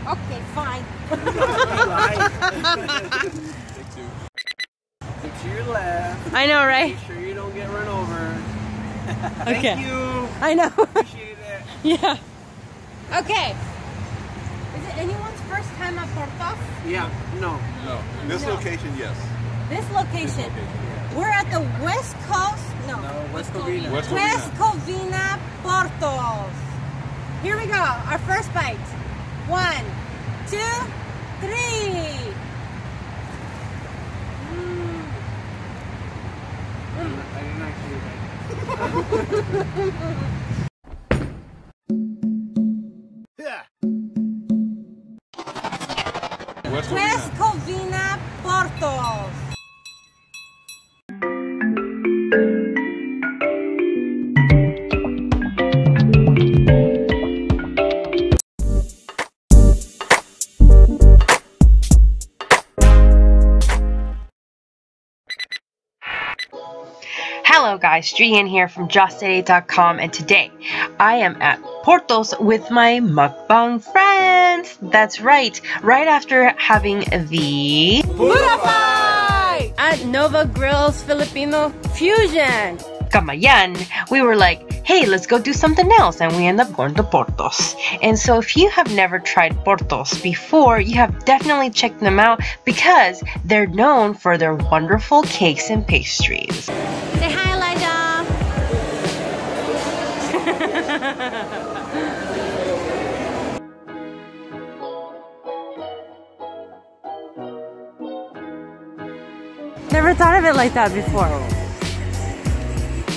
Okay, fine. To your left. I know, right? Make sure you don't get run over. Okay. Thank you. I know. Appreciate it. Yeah. Okay. Is it anyone's first time at Portos? Yeah. No. No. This location, yes. This location. Yeah. We're at the West Coast. No. West Covina. West Covina Portos. Here we go. Our first bite. 1, 2, 3. I didn't actually West Covina Portos. Hello guys, Just8ate here from Just8ate.com, and today I am at Portos with my mukbang friends. That's right after having the Buddha Fight at Nova Grill's Filipino Fusion Kamayan, we were like, hey, let's go do something else, and we end up going to Portos. And so if you have never tried Portos before, you have definitely checked them out because they're known for their wonderful cakes and pastries. Say hi, Elijah. Never thought of it like that before.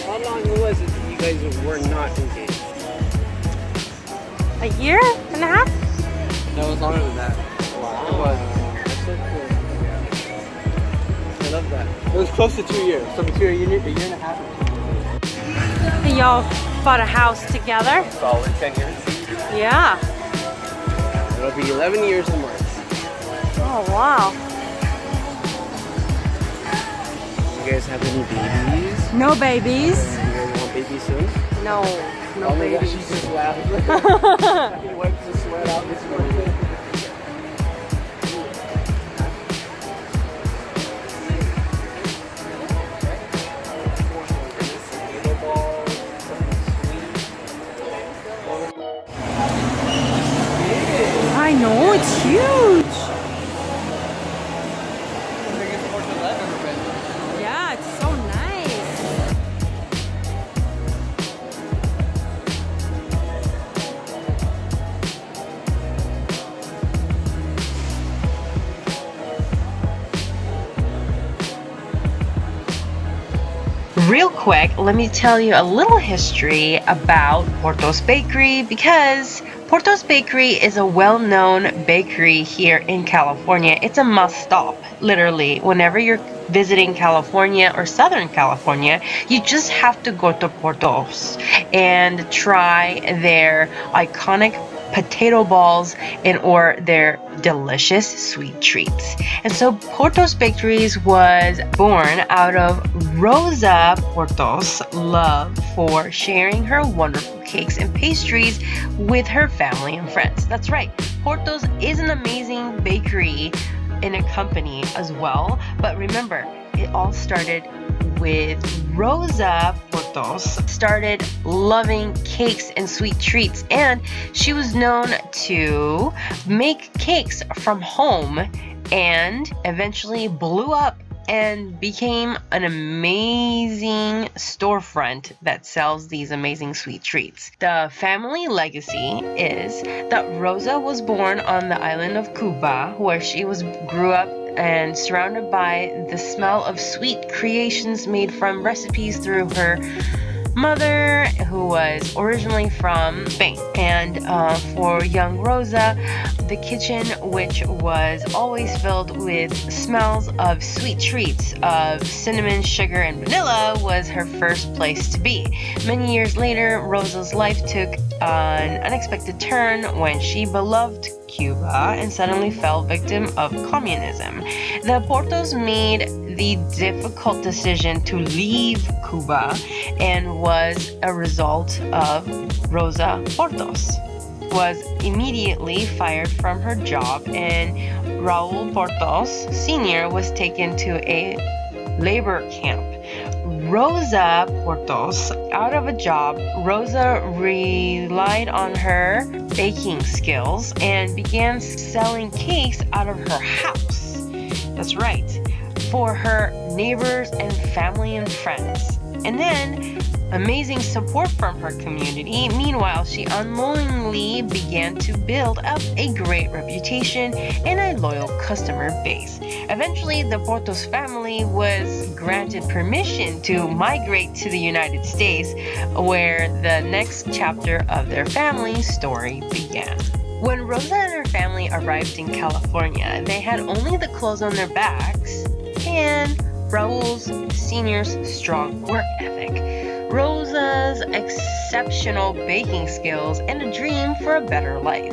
How long was it that you guys were not engaged? A year and a half? No, it was longer than that. Wow. It was. That's so cool. Yeah. I love that. It was close to 2 years. So between a year and a half and 2 years. And y'all bought a house together? Solid 10 years. Yeah. It'll be 11 years in March. Oh, wow. You guys have any babies? No babies. You guys want babies soon? No. No oh babies. My gosh, she just laughed. He wipes the sweat out this morning. I know, it's huge. Yeah, it's so nice. Real quick, let me tell you a little history about Portos Bakery, because Portos Bakery is a well-known bakery here in California. It's a must-stop, literally. Whenever you're visiting California or Southern California, you just have to go to Portos and try their iconic potato balls or their delicious sweet treats. And so Portos Bakeries was born out of Rosa Portos' love for sharing her wonderful cakes and pastries with her family and friends. That's right, Portos is an amazing bakery in a company as well, but remember, it all started with Rosa Portos started loving cakes and sweet treats, and she was known to make cakes from home and eventually blew up and became an amazing storefront that sells these amazing sweet treats. The family legacy is that Rosa was born on the island of Cuba, where she grew up and surrounded by the smell of sweet creations made from recipes through her mother, who was originally from Spain. And for young Rosa, the kitchen, which was always filled with smells of sweet treats of cinnamon, sugar, and vanilla, was her first place to be. Many years later, Rosa's life took an unexpected turn when she beloved Cuba and suddenly fell victim of communism. The Portos made the difficult decision to leave Cuba, and was a result of Rosa Portos was immediately fired from her job, and Raul Portos Sr. was taken to a labor camp. Rosa Portos, out of a job, Rosa relied on her baking skills and began selling cakes out of her house. That's right, for her neighbors and family and friends. And then amazing support from her community. Meanwhile, she unknowingly began to build up a great reputation and a loyal customer base. Eventually, the Portos family was granted permission to migrate to the United States, where the next chapter of their family story began. When Rosa and her family arrived in California, they had only the clothes on their backs and Raul Sr.'s strong work ethic, Rosa's exceptional baking skills, and a dream for a better life.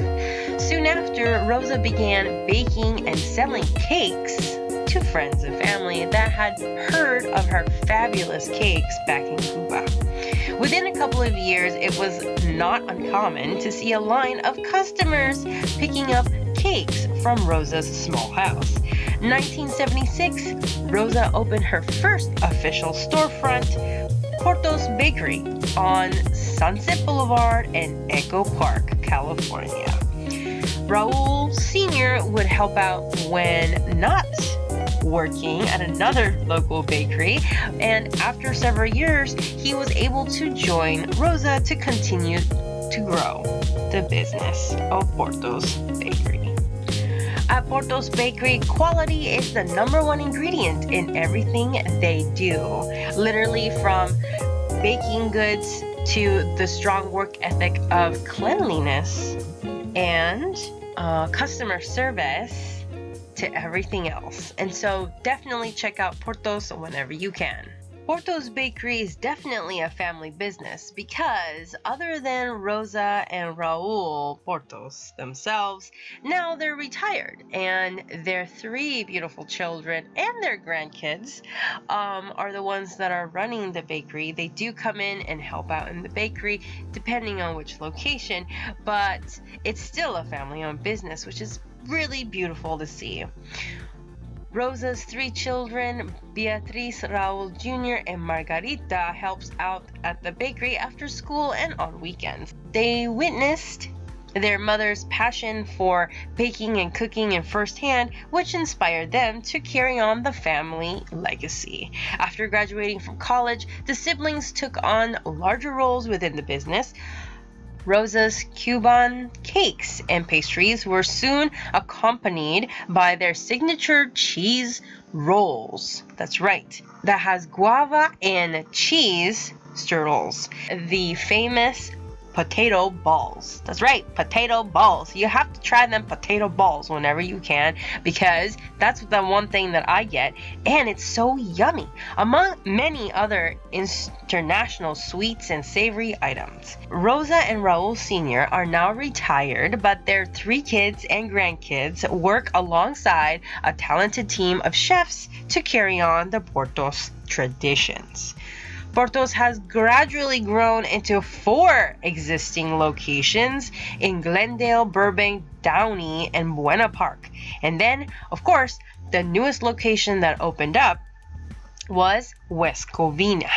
Soon after, Rosa began baking and selling cakes to friends and family that had heard of her fabulous cakes back in Cuba. Within a couple of years, it was not uncommon to see a line of customers picking up cakes from Rosa's small house. In 1976, Rosa opened her first official storefront, Portos Bakery, on Sunset Boulevard in Echo Park, California. Raul Sr. would help out when not working at another local bakery, and after several years, he was able to join Rosa to continue to grow the business of Portos Bakery. At Portos Bakery, quality is the #1 ingredient in everything they do. Literally, from baking goods to the strong work ethic of cleanliness and customer service to everything else. And so definitely check out Portos whenever you can. Portos Bakery is definitely a family business because other than Rosa and Raul Portos themselves, now they're retired, and their 3 beautiful children and their grandkids are the ones that are running the bakery. They do come in and help out in the bakery depending on which location, but it's still a family-owned business, which is really beautiful to see. Rosa's 3 children, Beatriz, Raul Jr., and Margarita, helps out at the bakery after school and on weekends. They witnessed their mother's passion for baking and cooking in firsthand, which inspired them to carry on the family legacy. After graduating from college, the siblings took on larger roles within the business. Rosa's Cuban cakes and pastries were soon accompanied by their signature cheese rolls. That's right. That has guava and cheese strudels. The famous potato balls. That's right, potato balls. You have to try them potato balls whenever you can, because that's the one thing that I get, and it's so yummy, among many other international sweets and savory items. Rosa and Raul Sr. are now retired, but their 3 kids and grandkids work alongside a talented team of chefs to carry on the Portos traditions. Portos has gradually grown into 4 existing locations in Glendale, Burbank, Downey, and Buena Park. And then, of course, the newest location that opened up was West Covina.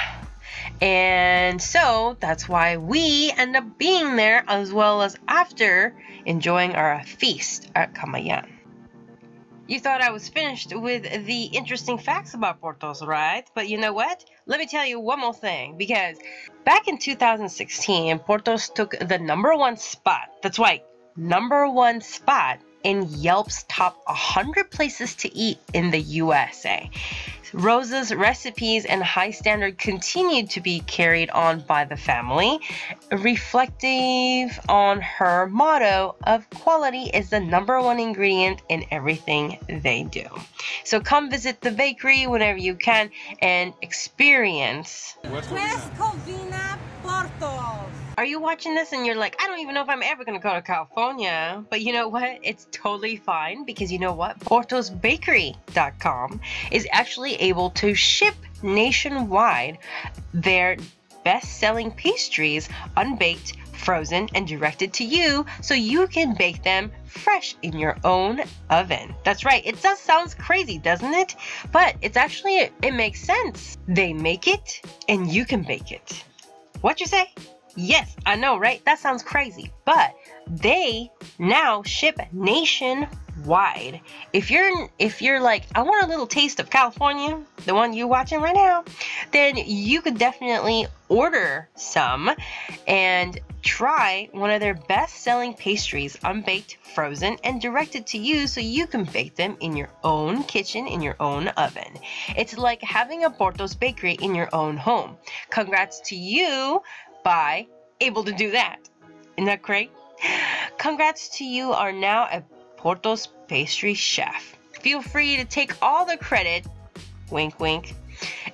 And so that's why we end up being there, as well as after enjoying our feast at Camayan. You thought I was finished with the interesting facts about Portos, right? But you know what? Let me tell you one more thing, because back in 2016, Portos took the #1 spot. That's right, #1 spot in Yelp's top 100 places to eat in the USA. Rosa's recipes and high standard continue to be carried on by the family, reflective on her motto of quality is the #1 ingredient in everything they do. So come visit the bakery whenever you can and experience West Covina Portos. Are you watching this and you're like, I don't even know if I'm ever going to go to California. But you know what? It's totally fine because you know what? PORTO'sBakery.com is actually able to ship nationwide their best-selling pastries unbaked, frozen, and directed to you so you can bake them fresh in your own oven. That's right. It just sounds crazy, doesn't it? But it's actually, it makes sense. They make it and you can bake it. What you say? Yes, I know, right? That sounds crazy, but they now ship nationwide. If you're like, I want a little taste of California, the one you're watching right now, then you could definitely order some and try one of their best-selling pastries, unbaked, frozen, and directed to you so you can bake them in your own kitchen, in your own oven. It's like having a Portos bakery in your own home. Congrats to you by able to do that. Isn't that great? Congrats to you are now a Portos pastry chef. Feel free to take all the credit, wink wink.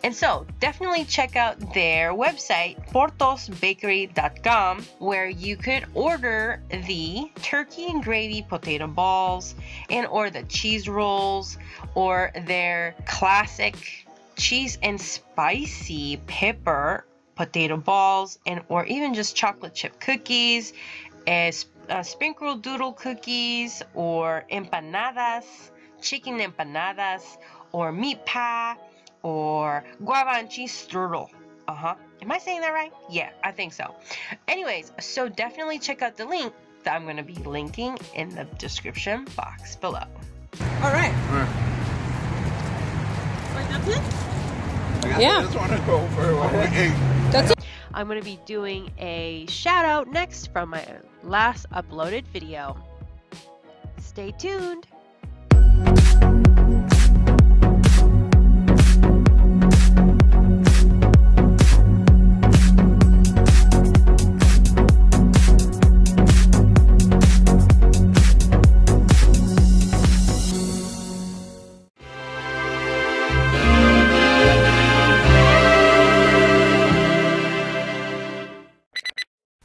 And so definitely check out their website, PORTO'sBakery.com, where you could order the turkey and gravy potato balls and or the cheese rolls or their classic cheese and spicy pepper potato balls and or even just chocolate chip cookies, sprinkle doodle cookies, or empanadas, chicken empanadas, or meat pie, or guava and cheese strudel. Am I saying that right? Yeah, I think so. Anyways, so definitely check out the link that I'm going to be linking in the description box below. All right. Wait, that's it? I just want to go for what we ate. That's it. I'm going to be doing a shout out next from my last uploaded video. Stay tuned.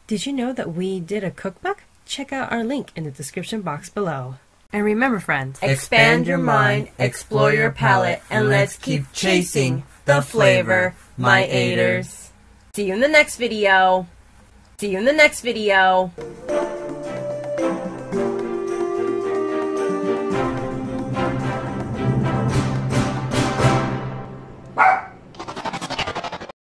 Did you know that we did a cookbook? Check out our link in the description box below. And remember, friends, expand your mind, explore your palate, and let's keep chasing the flavor, my 8ers. See you in the next video. See you in the next video.